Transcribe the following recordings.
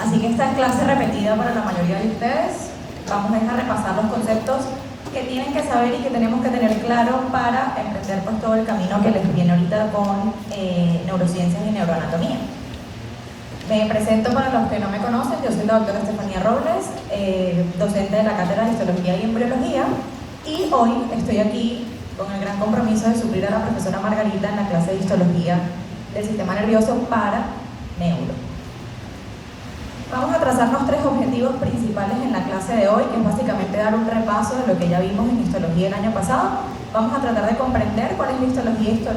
Así que esta es clase repetida para la mayoría de ustedes. Vamos a repasar los conceptos que tienen que saber y que tenemos que tener claro para emprender pues todo el camino que les viene ahorita con neurociencias y neuroanatomía. Me presento para los que no me conocen, yo soy la doctora Estefanía Robles, docente de la Cátedra de Histología y Embriología, y hoy estoy aquí con el gran compromiso de suplir a la profesora Margarita en la clase de Histología del Sistema Nervioso para Neuro. Vamos a trazarnos tres objetivos principales en la clase de hoy, que es básicamente dar un repaso de lo que ya vimos en histología el año pasado. Vamos a tratar de comprender cuál es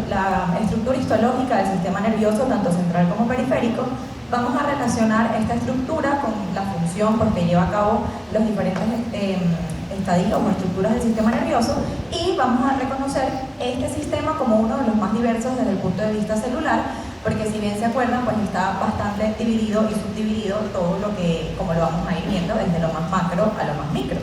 la estructura histológica del sistema nervioso, tanto central como periférico. Vamos a relacionar esta estructura con la función porque lleva a cabo los diferentes estadios o estructuras del sistema nervioso, y vamos a reconocer este sistema como uno de los más diversos desde el punto de vista celular, porque si bien se acuerdan, pues está bastante dividido y subdividido todo lo que, como lo vamos a ir viendo, desde lo más macro a lo más micro.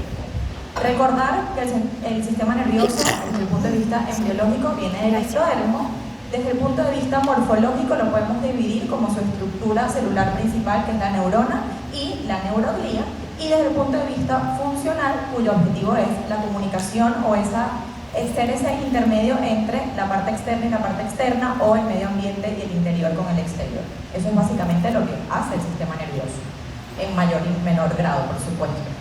Recordar que el sistema nervioso, desde el punto de vista embriológico, viene del ectodermo. Desde el punto de vista morfológico lo podemos dividir como su estructura celular principal, que es la neurona y la neuroglía, y desde el punto de vista funcional, cuyo objetivo es la comunicación o ser ese intermedio entre la parte externa y la parte externa, o el medio ambiente y el interior con el exterior. Eso es básicamente lo que hace el sistema nervioso, en mayor y menor grado, por supuesto.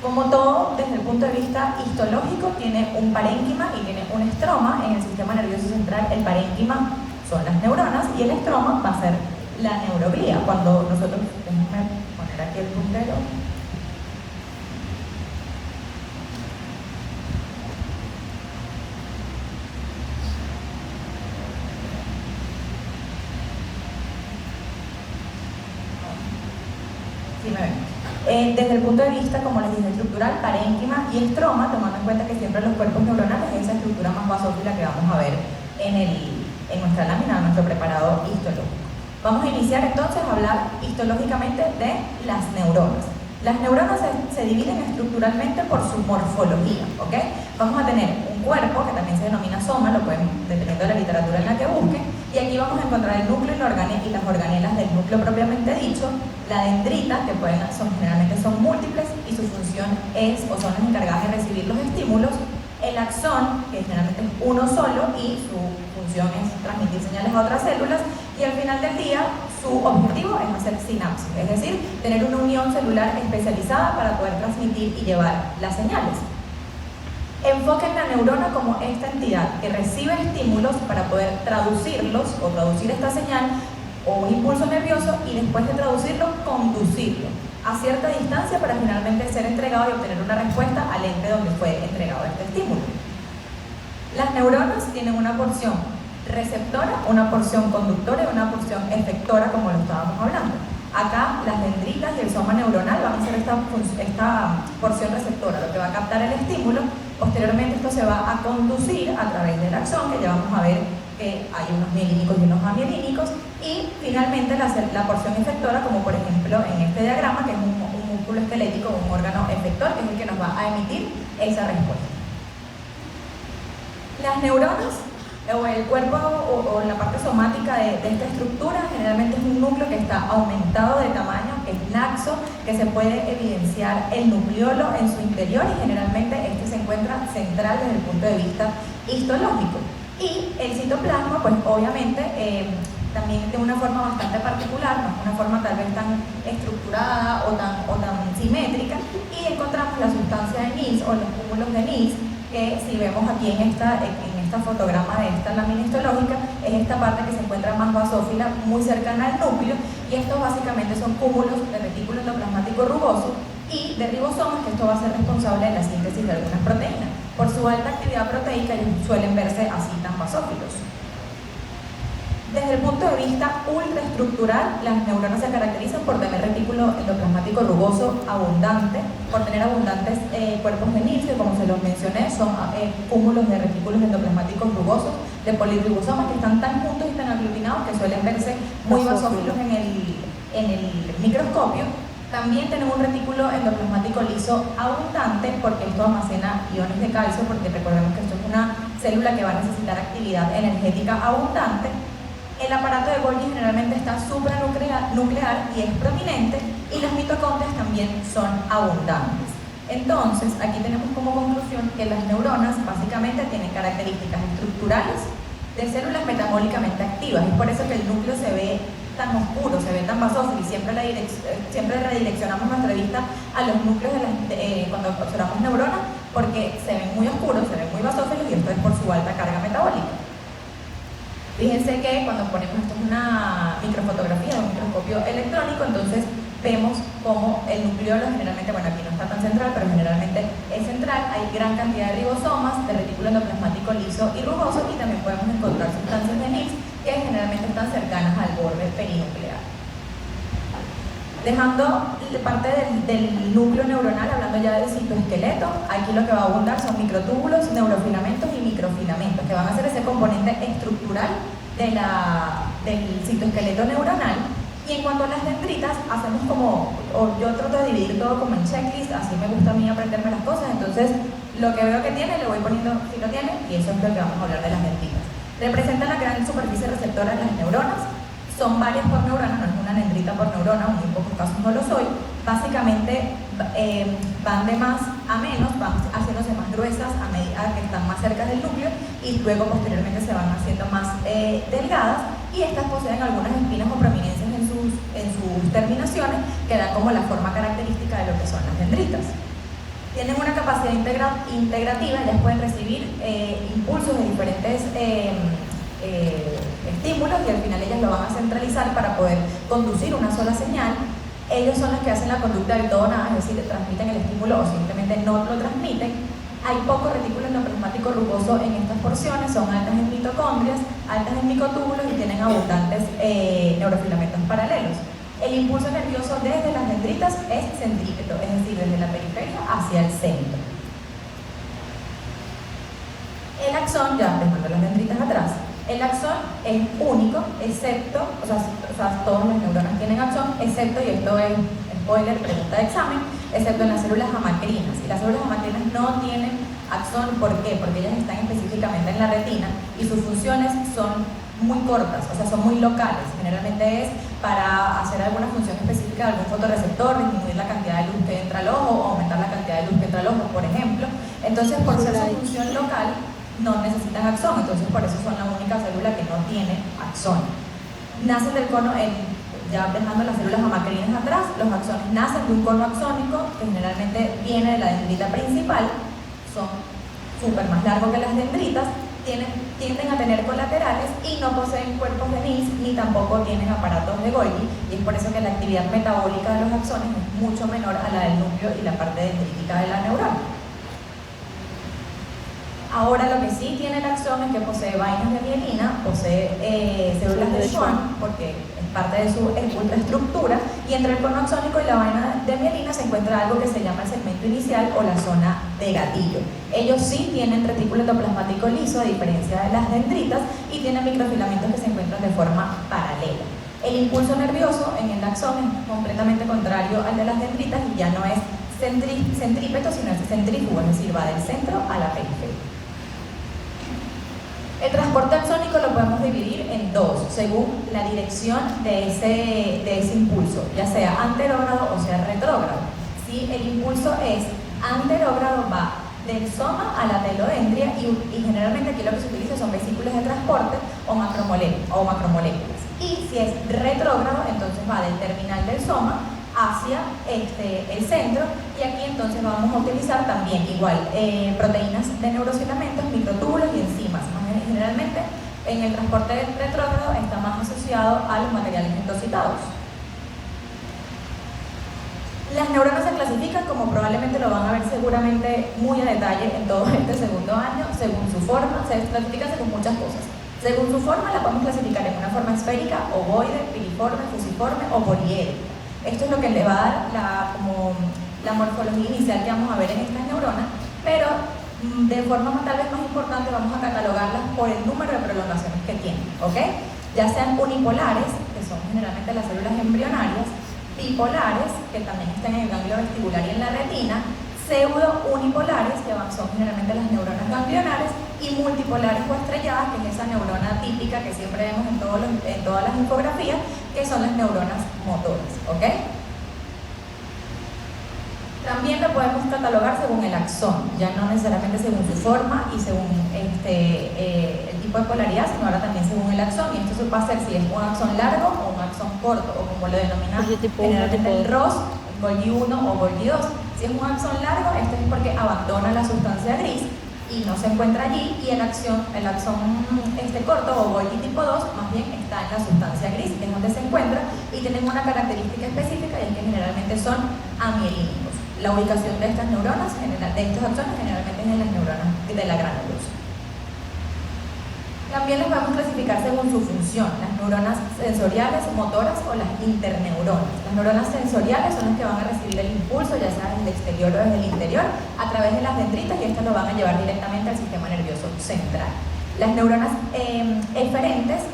Como todo, desde el punto de vista histológico, tiene un parénquima y tiene un estroma. En el sistema nervioso central, el parénquima son las neuronas y el estroma va a ser la neuroglía. Cuando nosotros, déjenme poner aquí el puntero. Sí, me ven. Desde el punto de vista, como les dije, estructural, parénquima y estroma, tomando en cuenta que siempre los cuerpos neuronales es esa estructura más basófila que vamos a ver en nuestra lámina, en nuestro preparado histológico. Vamos a iniciar entonces a hablar histológicamente de las neuronas. Las neuronas se dividen estructuralmente por su morfología, ¿ok? Vamos a tener un cuerpo que también se denomina soma, lo pueden, dependiendo de la literatura en la que busquen, y aquí vamos a encontrar el núcleo y las organelas del núcleo propiamente dicho, la dendrita, que generalmente son múltiples y su función es, o son las encargadas de recibir los estímulos, el axón, que generalmente es uno solo y su función es transmitir señales a otras células, y al final del día su objetivo es hacer sinapsis, es decir, tener una unión celular especializada para poder transmitir y llevar las señales. Enfoquen la neurona como esta entidad que recibe estímulos para poder traducirlos o traducir esta señal o un impulso nervioso, y después de traducirlo, conducirlo a cierta distancia para finalmente ser entregado y obtener una respuesta al ente donde fue entregado este estímulo. Las neuronas tienen una porción receptora, una porción conductora y una porción efectora, como lo estábamos hablando. Acá las dendritas y el soma neuronal van a ser esta porción receptora, lo que va a captar el estímulo. Posteriormente esto se va a conducir a través del axón, que ya vamos a ver que hay unos mielínicos y unos amielínicos, y finalmente la porción efectora, como por ejemplo en este diagrama, que es un músculo esquelético, un órgano efector, que es el que nos va a emitir esa respuesta. Las neuronas, o el cuerpo o la parte somática de esta estructura, generalmente es un núcleo que está aumentado de tamaño, que es laxo, que se puede evidenciar el nucleolo en su interior, y generalmente este se encuentra central desde el punto de vista histológico. Y el citoplasma, pues obviamente también de una forma bastante particular, no es una forma tal vez tan estructurada o tan simétrica, y encontramos la sustancia de Nils o los cúmulos de Nils, que si vemos aquí en esta fotograma de esta lámina histológica, es esta parte que se encuentra más basófila, muy cercana al núcleo, y estos básicamente son cúmulos de retículo endoplasmático rugoso y de ribosomas, que esto va a ser responsable de la síntesis de algunas proteínas. Por su alta actividad proteica suelen verse así tan basófilos. Desde el punto de vista ultraestructural, las neuronas se caracterizan por tener retículo endoplasmático rugoso abundante, por tener abundantes cuerpos de Nils, que como se los mencioné, son cúmulos de retículos endoplasmáticos rugosos de poliribosomas que están tan juntos y tan aglutinados que suelen verse muy basófilos en el microscopio. También tenemos un retículo endoplasmático liso abundante, porque esto almacena iones de calcio, porque recordemos que esto es una célula que va a necesitar actividad energética abundante. El aparato de Golgi generalmente está supranuclear y es prominente, y las mitocondrias también son abundantes. Entonces, aquí tenemos como conclusión que las neuronas básicamente tienen características estructurales de células metabólicamente activas. Es por eso que el núcleo se ve tan oscuro, se ve tan basófilo, y siempre redireccionamos nuestra vista a los núcleos cuando observamos neuronas, porque se ven muy oscuros, se ven muy basófilos, y esto es por su alta carga metabólica. Fíjense que cuando ponemos, esto es una microfotografía de un microscopio electrónico, entonces vemos como el nucleolo generalmente, bueno, aquí no está tan central, pero generalmente es central. Hay gran cantidad de ribosomas, de retículo endoplasmático liso y rugoso, y también podemos encontrar sustancias de NIPS que generalmente están cercanas al borde perinuclear. Dejando parte del núcleo neuronal, hablando ya del citoesqueleto, aquí lo que va a abundar son microtúbulos, neurofilamentos y microfilamentos, que van a ser ese componente estructural del citoesqueleto neuronal. Y en cuanto a las dendritas, hacemos yo trato de dividir todo como en checklist, así me gusta a mí aprenderme las cosas. Entonces, lo que veo que tiene, le voy poniendo si lo tiene, y eso es lo que vamos a hablar de las dendritas. Representan la gran superficie receptora de las neuronas. Son varias por neurona, no es una dendrita por neurona, en muy pocos casos no lo soy. Básicamente van de más a menos, van haciéndose más gruesas a medida que están más cerca del núcleo, y luego posteriormente se van haciendo más delgadas, y estas poseen algunas espinas o prominencias en sus terminaciones que dan como la forma característica de lo que son las dendritas. Tienen una capacidad integrativa, ellas pueden recibir impulsos de diferentes estímulos, y al final ellas lo van a centralizar para poder conducir una sola señal. Ellos son los que hacen la conducta del todo o nada, es decir, transmiten el estímulo o simplemente no lo transmiten. Hay poco retículo endoplasmático rugoso en estas porciones, son altas en mitocondrias, altas en microtúbulos, y tienen abundantes neurofilamentos paralelos. El impulso nervioso desde las dendritas es centrípeto, es decir, desde la periferia hacia el centro. El axón, ya dejando las dendritas atrás, el axón es único, excepto, o sea, todas las neuronas tienen axón, excepto, y esto es spoiler, pregunta de examen, excepto en las células amacrinas. Y las células amacrinas no tienen axón, ¿por qué? Porque ellas están específicamente en la retina, y sus funciones son muy cortas, o sea, son muy locales. Generalmente es para hacer alguna función específica de algún fotorreceptor, disminuir la cantidad de luz que entra al ojo, o aumentar la cantidad de luz que entra al ojo, por ejemplo. Entonces, por ser su función local, no necesitan axón, entonces por eso son la única célula que no tiene axón. Nacen del cono, ya dejando las células amacrinas atrás, los axones nacen de un cono axónico que generalmente viene de la dendrita principal, son súper más largos que las dendritas, tienden a tener colaterales y no poseen cuerpos de NIS, ni tampoco tienen aparatos de Golgi, y es por eso que la actividad metabólica de los axones es mucho menor a la del núcleo y la parte dendrítica de la neurona. Ahora, lo que sí tiene el axón es que posee vainas de mielina, posee células de Schwann, porque es parte de su ultraestructura, y entre el cono axónico y la vaina de mielina se encuentra algo que se llama el segmento inicial o la zona de gatillo. Ellos sí tienen retículo endoplasmático liso, a diferencia de las dendritas, y tienen microfilamentos que se encuentran de forma paralela. El impulso nervioso en el axón es completamente contrario al de las dendritas, y ya no es centrípeto, sino es centrífugo, es decir, va del centro a la periferia. El transporte axónico lo podemos dividir en dos, según la dirección de ese impulso, ya sea anterógrado o sea retrógrado. Si el impulso es anterógrado, va del soma a la telodendria, y generalmente aquí lo que se utiliza son vesículas de transporte o macromoléculas. Y si es retrógrado, entonces va del terminal del soma hacia el centro, y aquí entonces vamos a utilizar también igual proteínas de neurofilamentos, microtúbulos y enzimas. Generalmente en el transporte retrógrado está más asociado a los materiales endocitados. Las neuronas se clasifican, como probablemente lo van a ver seguramente muy a detalle en todo este segundo año, según su forma. Se clasifican según muchas cosas. Según su forma, la podemos clasificar en una forma esférica, ovoide, piriforme, fusiforme o poliédrica. Esto es lo que le va a dar la morfología inicial que vamos a ver en estas neuronas, pero de forma tal vez más importante vamos a catalogarlas por el número de prolongaciones que tienen, ¿ok? Ya sean unipolares, que son generalmente las células embrionarias, bipolares, que también están en el ganglio vestibular y en la retina, pseudo-unipolares, que son generalmente las neuronas ganglionares, y multipolares o estrelladas, que es esa neurona típica que siempre vemos en todas las infografías, que son las neuronas motoras, ¿ok? También lo podemos catalogar según el axón, ya no necesariamente según su forma y según el tipo de polaridad, sino ahora también según el axón, y esto va a ser si es un axón largo o un axón corto, o como lo denomina generalmente el ROS, Golgi 1 o Golgi 2. Si es un axón largo, esto es porque abandona la sustancia gris y no se encuentra allí, y el axón corto o Golgi tipo 2 más bien está en la sustancia gris, que es donde se encuentra, y tienen una característica específica, y es que generalmente son amielínicos. La ubicación de estas neuronas, de estos axones, generalmente es en las neuronas de la granulosa. También las podemos clasificar según su función, las neuronas sensoriales, motoras o las interneuronas. Las neuronas sensoriales son las que van a recibir el impulso, ya sea desde el exterior o desde el interior, a través de las dendritas, y estas lo van a llevar directamente al sistema nervioso central. Las neuronas aferentes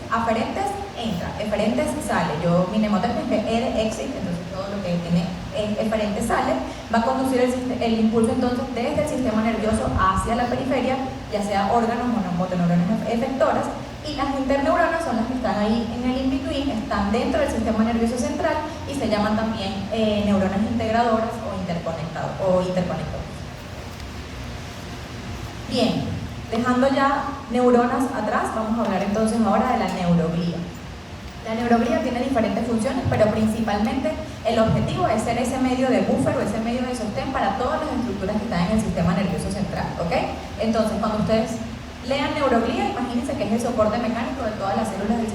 entra, eferentes sale. Mi mnemotecnia es que exit, entonces todo lo que tiene eferente sale, va a conducir el impulso entonces desde el sistema nervioso hacia la periferia, ya sea órganos o motoneuronas efectoras, y las interneuronas son las que están ahí en el in-between, están dentro del sistema nervioso central y se llaman también neuronas integradoras o interconectores. Bien, dejando ya neuronas atrás, vamos a hablar entonces ahora de la neuroglía. La neuroglía tiene diferentes funciones, pero principalmente el objetivo es ser ese medio de buffer o ese medio de sostén para todas las estructuras que están en el sistema nervioso central, ¿ok? Entonces, cuando ustedes lean neuroglía, imagínense que es el soporte mecánico de todas las células del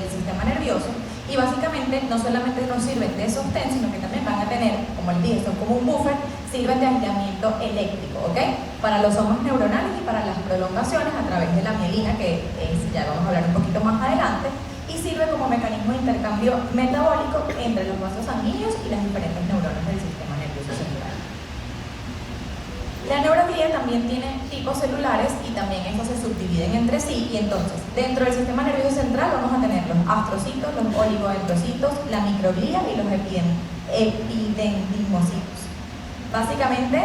sistema nervioso, y básicamente no solamente nos sirven de sostén, sino que también van a tener, como les dije, son como un buffer, sirven de aislamiento eléctrico, ¿ok? Para los somos neuronales y para las prolongaciones a través de la mielina, que ya vamos a hablar un poquito más adelante, y sirve como mecanismo de intercambio metabólico entre los vasos sanguíneos y las diferentes neuronas del sistema nervioso central. La neuroglía también tiene tipos celulares y también estos se subdividen entre sí, y entonces dentro del sistema nervioso central vamos a tener los astrocitos, los oligodendrocitos, la microglía y los epidendimocitos. Básicamente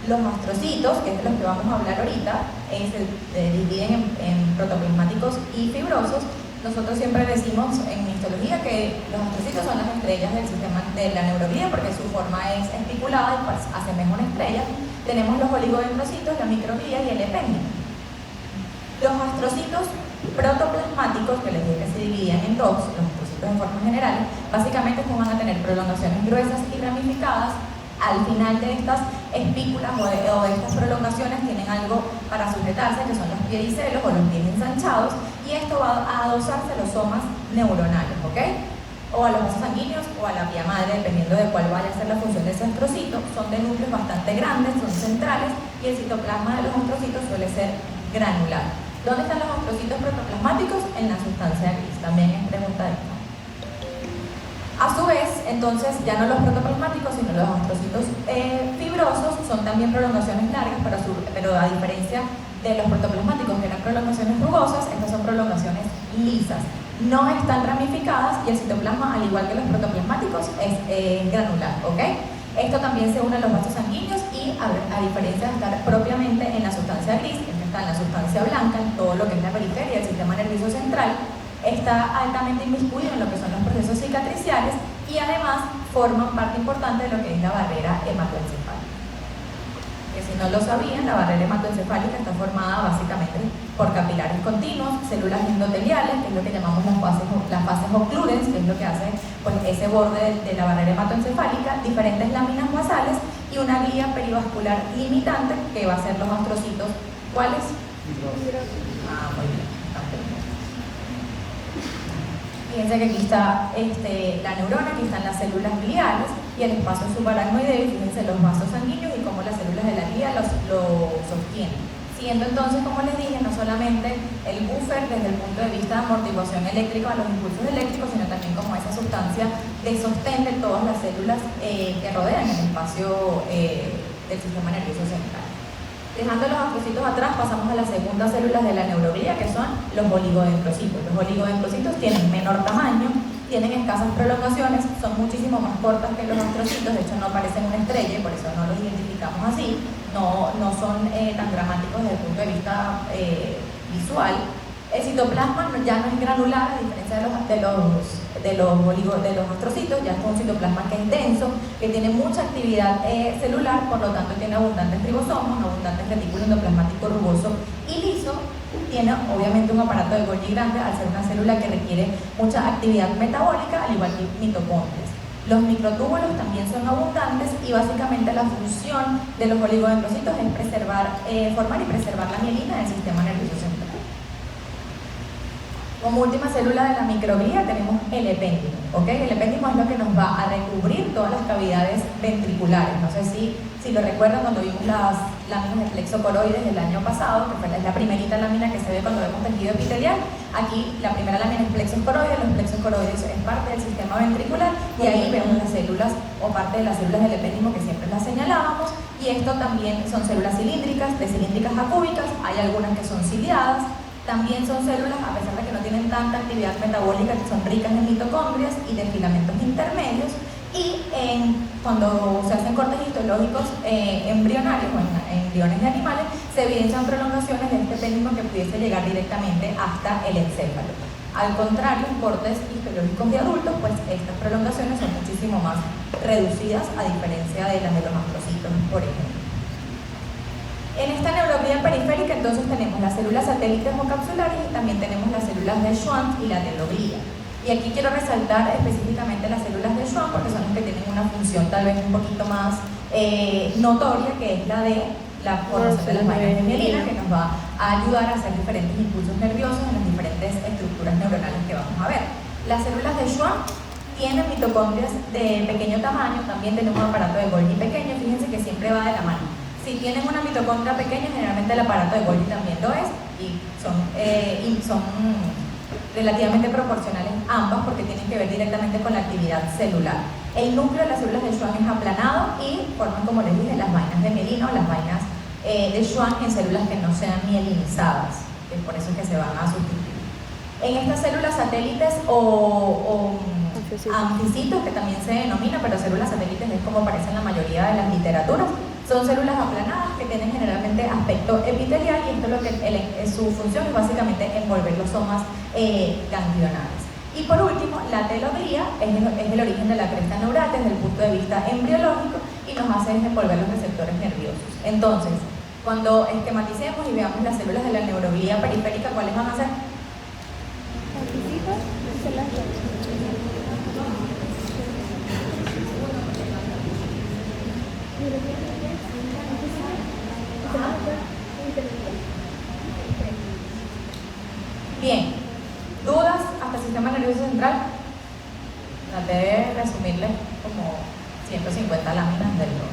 los astrocitos, que es de los que vamos a hablar ahorita, se dividen en protoplasmáticos y fibrosos. Nosotros siempre decimos en histología que los astrocitos son las estrellas del sistema de la neuroglía porque su forma es especulada y pues asemeja una estrella. Tenemos los oligodendrocitos, la microglía y el epéndimo. Los astrocitos protoplasmáticos, que les dije que se dividían en dos, los astrocitos en forma general, básicamente van a tener prolongaciones gruesas y ramificadas. Al final de estas espículas o de estas prolongaciones tienen algo para sujetarse, que son los piedicelos o los pies ensanchados, y esto va a adosarse a los somas neuronales, ¿ok? O a los vasos sanguíneos o a la vía madre, dependiendo de cuál vaya a ser la función de ese astrocito. Son de núcleos bastante grandes, son centrales, y el citoplasma de los astrocitos suele ser granular. ¿Dónde están los astrocitos protoplasmáticos? En la sustancia gris, también es pregunta de esto. A su vez, entonces, ya no los protoplasmáticos, sino los astrocitos fibrosos son también prolongaciones largas, pero a diferencia de los protoplasmáticos, que eran prolongaciones rugosas, estas son prolongaciones lisas. No están ramificadas y el citoplasma, al igual que los protoplasmáticos, es granular, ¿ok? Esto también se une a los vasos sanguíneos y, a diferencia de estar propiamente en la sustancia gris, que está en la sustancia blanca, en todo lo que es la periferia del sistema nervioso central, está altamente inmiscuido en lo que son los procesos cicatriciales y además forman parte importante de lo que es la barrera hematoencefálica. Que si no lo sabían, la barrera hematoencefálica está formada básicamente por capilares continuos, células endoteliales, que es lo que llamamos las fases ocludens, que es lo que hace pues, ese borde de la barrera hematoencefálica, diferentes láminas basales y una glía perivascular limitante, que va a ser los astrocitos. ¿Cuáles? Muy bien. Fíjense que aquí está la neurona, aquí están las células gliales y el espacio subaracnoideo, fíjense los vasos sanguíneos y cómo las células de la glía lo sostienen. Siendo entonces, como les dije, no solamente el buffer desde el punto de vista de amortiguación eléctrica a los impulsos eléctricos, sino también como esa sustancia de sostén de todas las células que rodean el espacio del sistema nervioso central. Dejando los astrocitos atrás, pasamos a las segundas células de la neuroglía, que son los oligodendrocitos. Los oligodendrocitos tienen menor tamaño, tienen escasas prolongaciones, son muchísimo más cortas que los astrocitos, de hecho no parecen una estrella y por eso no los identificamos así. no son tan dramáticos desde el punto de vista visual. El citoplasma ya no es granular, a diferencia de los astrocitos. Ya es un citoplasma que es denso, que tiene mucha actividad celular, por lo tanto tiene abundantes ribosomos, abundantes retículo endoplasmático rugoso y liso. Tiene obviamente un aparato de Golgi grande al ser una célula que requiere mucha actividad metabólica, al igual que mitocondrias. Los microtúbulos también son abundantes y básicamente la función de los oligodendrocitos es formar y preservar la mielina del sistema nervioso central. Como última célula de la microglía tenemos el epéndimo, ¿ok? El epéndimo es lo que nos va a recubrir todas las cavidades ventriculares. No sé si lo recuerdan cuando vimos las láminas de plexo coroides del año pasado, que fue la primerita lámina que se ve cuando vemos tejido epitelial. Aquí la primera lámina es plexo coroides, los plexos coroides es parte del sistema ventricular y ahí vemos las células o parte de las células del epéndimo que siempre las señalábamos. Y esto también son células cilíndricas, de cilíndricas a cúbicas, hay algunas que son ciliadas. También son células, a pesar de que no tienen tanta actividad metabólica, que son ricas en mitocondrias y de filamentos intermedios. Y cuando se hacen cortes histológicos embrionarios o en embriones de animales, se evidencian prolongaciones de este epéndimo que pudiese llegar directamente hasta el encéfalo. Al contrario, en cortes histológicos de adultos, pues estas prolongaciones son muchísimo más reducidas, a diferencia de las de los astrocitos, por ejemplo. En esta neuroglía periférica entonces tenemos las células satélites o capsulares y también tenemos las células de Schwann y la teloglía. Y aquí quiero resaltar específicamente las células de Schwann porque son las que tienen una función tal vez un poquito más notoria, que es la de la formación de las vainas de mielina, que nos va a ayudar a hacer diferentes impulsos nerviosos en las diferentes estructuras neuronales que vamos a ver. Las células de Schwann tienen mitocondrias de pequeño tamaño, también tenemos un aparato de Golgi pequeño, fíjense que siempre va de la mano. Si tienen una mitocondria pequeña, generalmente el aparato de Golgi también lo es, y son relativamente proporcionales ambas porque tienen que ver directamente con la actividad celular. El núcleo de las células de Schwann es aplanado y forman, como les dije, las vainas de mielina o las vainas de Schwann en células que no sean mielinizadas, que es por eso que se van a sustituir. En estas células satélites o anfisitos, que también se denomina, pero células satélites es como aparece en la mayoría de las literaturas, son células aplanadas que tienen generalmente aspecto epitelial y esto es lo que su función es básicamente envolver los somas ganglionales. Y por último, la teloglía es el origen de la cresta neural desde el punto de vista embriológico y nos hace desenvolver los receptores nerviosos. Entonces, cuando esquematicemos y veamos las células de la neuroglía periférica, ¿cuáles van a ser? Bien, ¿dudas hasta el sistema nervioso central? Traté de resumirles como 150 láminas del 2.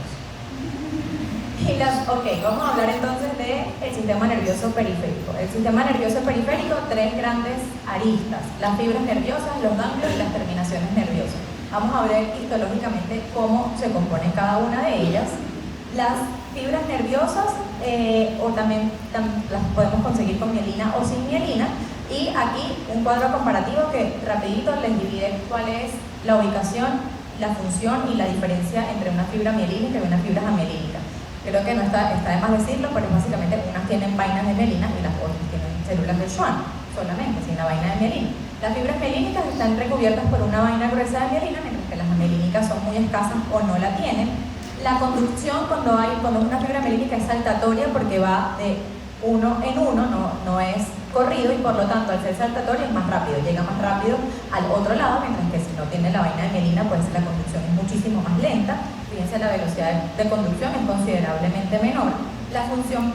Ok, vamos a hablar entonces del sistema nervioso periférico. El sistema nervioso periférico, tres grandes aristas: las fibras nerviosas, los ganglios y las terminaciones nerviosas. Vamos a ver histológicamente cómo se compone cada una de ellas. Las fibras nerviosas o también las podemos conseguir con mielina o sin mielina. Y aquí un cuadro comparativo que rapidito les divide cuál es la ubicación, la función y la diferencia entre una fibra mielínica y una fibra amielínica. Creo que no está de más decirlo, pero básicamente unas tienen vainas de mielina y las otras tienen células de Schwann, solamente, sin la vaina de mielina. Las fibras mielínicas están recubiertas por una vaina gruesa de mielina, mientras que las amielínicas son muy escasas o no la tienen. La conducción cuando es una fibra mielínica es saltatoria porque va de uno en uno, no es corrido y por lo tanto al ser saltatorio es más rápido, llega más rápido al otro lado, mientras que si no tiene la vaina de mielina pues la conducción es muchísimo más lenta. Fíjense, la velocidad de conducción es considerablemente menor. La función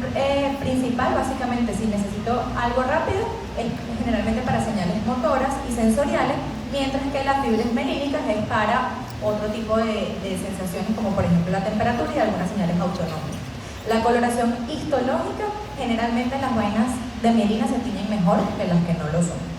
principal, básicamente, si necesito algo rápido, es generalmente para señales motoras y sensoriales, mientras que las fibras mielínicas es para otro tipo de sensaciones, como por ejemplo la temperatura y algunas señales autonómicas. La coloración histológica, generalmente las vainas de mielina se tiñen mejor que las que no lo son.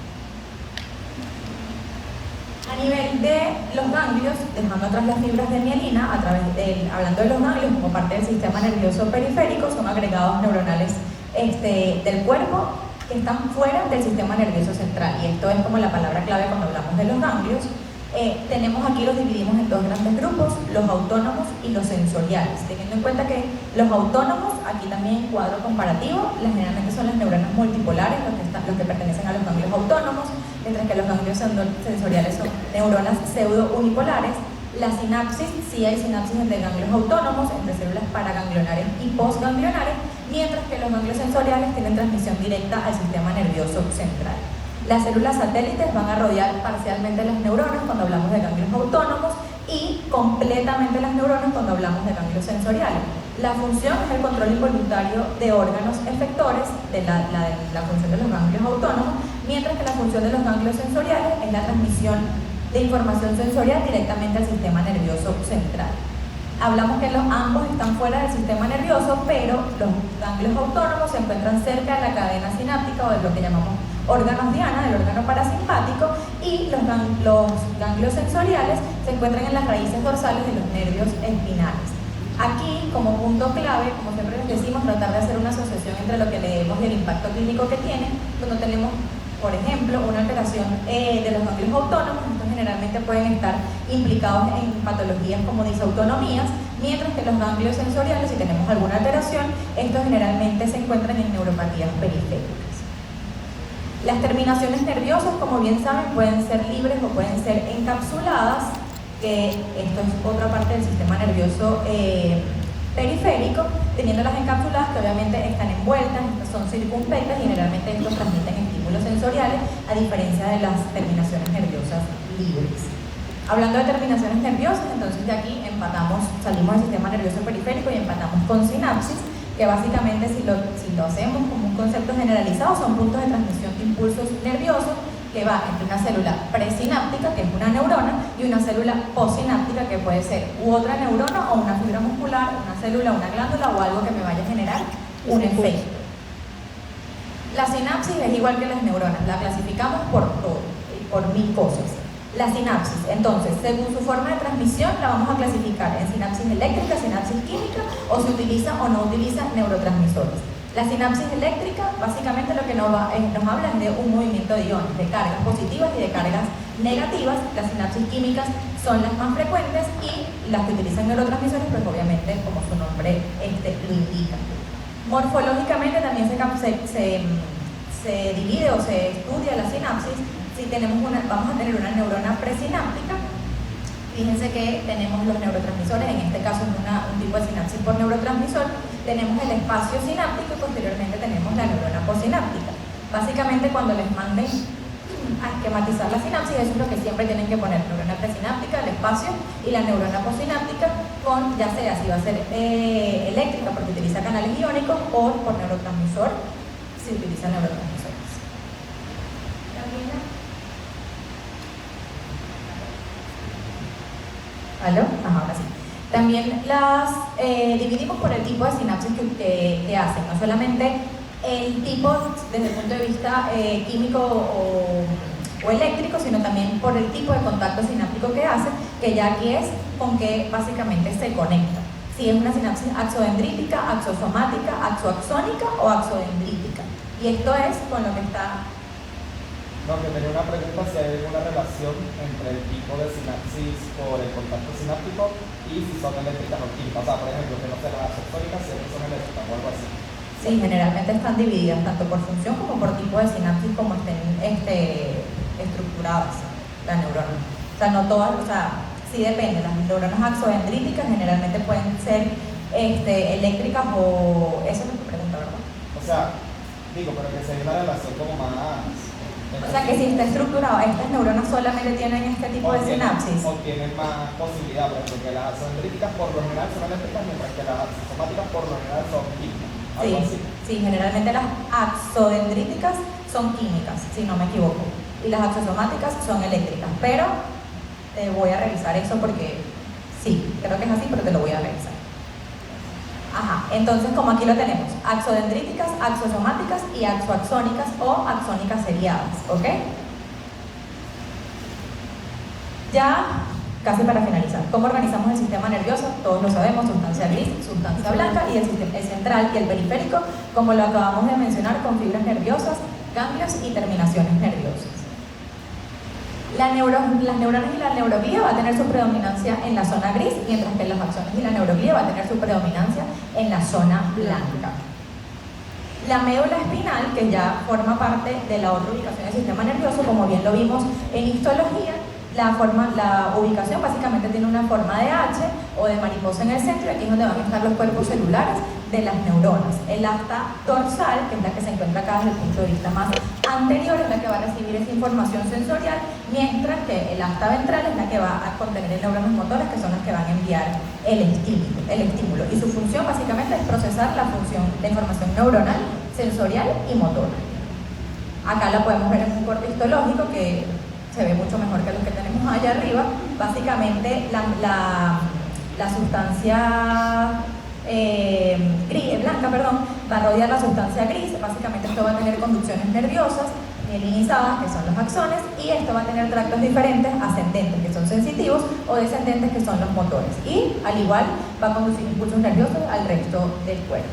A nivel de los ganglios, dejando atrás las fibras de mielina, hablando de los ganglios como parte del sistema nervioso periférico, son agregados neuronales del cuerpo que están fuera del sistema nervioso central, y esto es como la palabra clave cuando hablamos de los ganglios. Tenemos aquí, los dividimos en dos grandes grupos, los autónomos y los sensoriales, teniendo en cuenta que los autónomos, aquí también cuadro comparativo, generalmente son las neuronas multipolares los que pertenecen a los ganglios autónomos, mientras que los ganglios sensoriales son neuronas pseudo-unipolares. La sinapsis, sí hay sinapsis entre ganglios autónomos, entre células paraganglionares y postganglionares, mientras que los ganglios sensoriales tienen transmisión directa al sistema nervioso central. Las células satélites van a rodear parcialmente las neuronas cuando hablamos de ganglios autónomos y completamente las neuronas cuando hablamos de ganglios sensoriales. La función es el control involuntario de órganos efectores de la función de los ganglios autónomos, mientras que la función de los ganglios sensoriales es la transmisión de información sensorial directamente al sistema nervioso central. Hablamos que ambos están fuera del sistema nervioso, pero los ganglios autónomos se encuentran cerca de la cadena sináptica o de lo que llamamos órganos diana, del órgano parasimpático, y los ganglios sensoriales se encuentran en las raíces dorsales de los nervios espinales. Aquí, como punto clave, como siempre les decimos, tratar de hacer una asociación entre lo que leemos y el impacto clínico que tiene. Cuando tenemos, por ejemplo, una alteración de los ganglios autónomos, estos generalmente pueden estar implicados en patologías como disautonomías, mientras que los ganglios sensoriales, si tenemos alguna alteración, estos generalmente se encuentran en neuropatías periféricas. Las terminaciones nerviosas, como bien saben, pueden ser libres o pueden ser encapsuladas, que esto es otra parte del sistema nervioso periférico, teniéndolas encapsuladas que obviamente están envueltas, son circunspectas y generalmente estos transmiten estímulos sensoriales, a diferencia de las terminaciones nerviosas libres. Hablando de terminaciones nerviosas, entonces de aquí salimos del sistema nervioso periférico y empatamos con sinapsis, que básicamente si lo hacemos como un concepto generalizado son puntos de transmisión de impulsos nerviosos que va entre una célula presináptica, que es una neurona, y una célula postsináptica, que puede ser otra neurona o una fibra muscular, una célula, una glándula o algo que me vaya a generar un efecto. La sinapsis es igual que las neuronas, la clasificamos por todo, por 1000 cosas. La sinapsis, entonces, según su forma de transmisión, la vamos a clasificar en sinapsis eléctrica, sinapsis química, o se utiliza o no utiliza neurotransmisores. La sinapsis eléctrica, básicamente lo que nos habla es de un movimiento de iones, de cargas positivas y de cargas negativas. Las sinapsis químicas son las más frecuentes y las que utilizan neurotransmisores, pues obviamente, como su nombre lo indica. Morfológicamente también se divide o se estudia la sinapsis. Si vamos a tener una neurona presináptica, fíjense que tenemos los neurotransmisores, en este caso es un tipo de sinapsis por neurotransmisor, tenemos el espacio sináptico y posteriormente tenemos la neurona postsináptica. Básicamente cuando les manden a esquematizar la sinapsis, eso es lo que siempre tienen que poner: neurona presináptica, el espacio, y la neurona postsináptica con, ya sea si va a ser eléctrica porque utiliza canales iónicos, o por neurotransmisor si utiliza neurotransmisores. ¿Aló? Ahora sí. También las dividimos por el tipo de sinapsis que hacen, no solamente el tipo desde el punto de vista químico o eléctrico, sino también por el tipo de contacto sináptico que hace, que ya aquí es con que básicamente se conecta. Si es una sinapsis axodendrítica, axosomática, axoaxónica o axodendrítica. Y esto es con lo que está... No, que tenía una pregunta si hay alguna relación entre el tipo de sinapsis por el contacto sináptico y si son eléctricas o químicas. O sea, por ejemplo, que no sean las axónicas, siempre son eléctricas o algo así. Sí, generalmente están divididas tanto por función como por tipo de sinapsis, como estén estructuradas la neurona. O sea, no todas, o sea, sí depende. Las neuronas axodendríticas generalmente pueden ser eléctricas o... Eso es lo que pregunta, ¿verdad? O sea, digo, pero que sea una relación como más... O sea, que si está estructurado, estas neuronas solamente tienen este tipo de sinapsis. O tienen más posibilidad, por ejemplo, que las axodendríticas por lo general son eléctricas, mientras que las axosomáticas por lo general son químicas. Algo así. Sí, generalmente las axodendríticas son químicas, si no me equivoco, y las axosomáticas son eléctricas, pero voy a revisar eso porque sí, creo que es así, pero te lo voy a revisar. Ajá, entonces como aquí lo tenemos, axodendríticas, axosomáticas y axoaxónicas o axónicas seriadas, ¿ok? Ya casi para finalizar, ¿cómo organizamos el sistema nervioso? Todos lo sabemos: sustancia gris, sustancia blanca, y el central y el periférico, como lo acabamos de mencionar, con fibras nerviosas, ganglios y terminaciones nerviosas. Las neuronas y la neuroglía va a tener su predominancia en la zona gris, mientras que los axones y la neuroglía va a tener su predominancia en la zona blanca. La médula espinal, que ya forma parte de la otra ubicación del sistema nervioso, como bien lo vimos en histología, la ubicación básicamente tiene una forma de H o de mariposa en el centro, y aquí es donde van a estar los cuerpos celulares de las neuronas. El asta dorsal, que es la que se encuentra acá desde el punto de vista más anterior, es la que va a recibir esa información sensorial, mientras que el asta ventral es la que va a contener neuronas motoras, que son las que van a enviar el estímulo. Y su función básicamente es procesar la información neuronal, sensorial y motora. Acá la podemos ver en un corte histológico que se ve mucho mejor que los que tenemos allá arriba. Básicamente la sustancia blanca, va a rodear la sustancia gris. Básicamente esto va a tener conducciones nerviosas mielinizadas, que son los axones, y esto va a tener tractos diferentes, ascendentes, que son sensitivos, o descendentes, que son los motores. Y al igual va a conducir impulsos nerviosos al resto del cuerpo.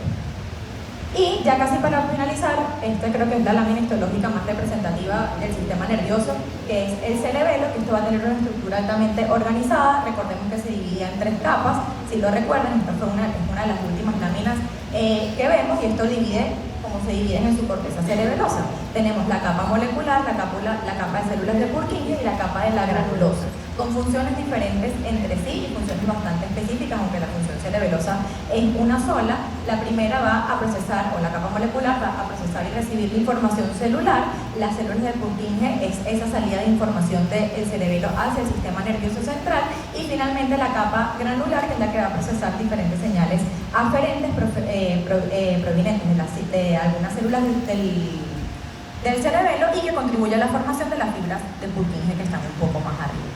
Y ya casi para finalizar, creo que es la lámina histológica más representativa del sistema nervioso, que es el cerebelo, que esto va a tener una estructura altamente organizada. Recordemos que se dividía en 3 capas, si lo recuerdan, esta es una de las últimas láminas que vemos, y esto divide como se dividen en su corteza cerebelosa. Tenemos la capa molecular, la capa de células de Purkinje y la capa de la granulosa, con funciones diferentes entre sí y funciones bastante específicas, aunque la función cerebelosa es una sola. La primera va a procesar, o la capa molecular va a procesar y recibir la información celular. Las células de Purkinje es esa salida de información del cerebelo hacia el sistema nervioso central, y finalmente la capa granular, que es la que va a procesar diferentes señales aferentes provenientes de algunas células del cerebelo, y que contribuye a la formación de las fibras de Purkinje, que están un poco más arriba.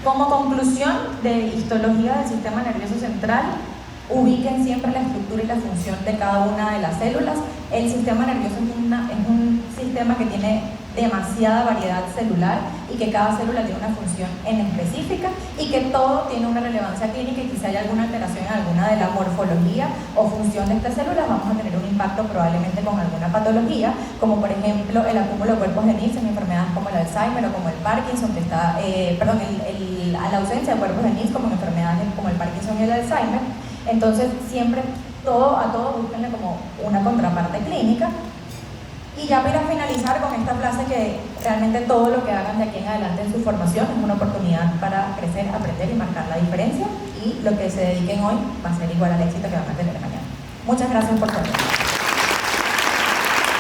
Como conclusión de histología del sistema nervioso central, ubiquen siempre la estructura y la función de cada una de las células. El sistema nervioso es un sistema que tiene demasiada variedad celular, y que cada célula tiene una función en específica, y que todo tiene una relevancia clínica, y que si hay alguna alteración en alguna de la morfología o función de estas células, vamos a tener un impacto probablemente con alguna patología, como por ejemplo el acúmulo de cuerpos de Nilsson en enfermedades como el Alzheimer o como el Parkinson, que está, la ausencia de cuerpos de Nilsson como en enfermedades como el Parkinson y el Alzheimer. Entonces siempre a todo búsquenle como una contraparte clínica. Y ya para finalizar con esta frase, que realmente todo lo que hagan de aquí en adelante en su formación es una oportunidad para crecer, aprender y marcar la diferencia, y lo que se dediquen hoy va a ser igual al éxito que van a tener mañana. Muchas gracias por todo.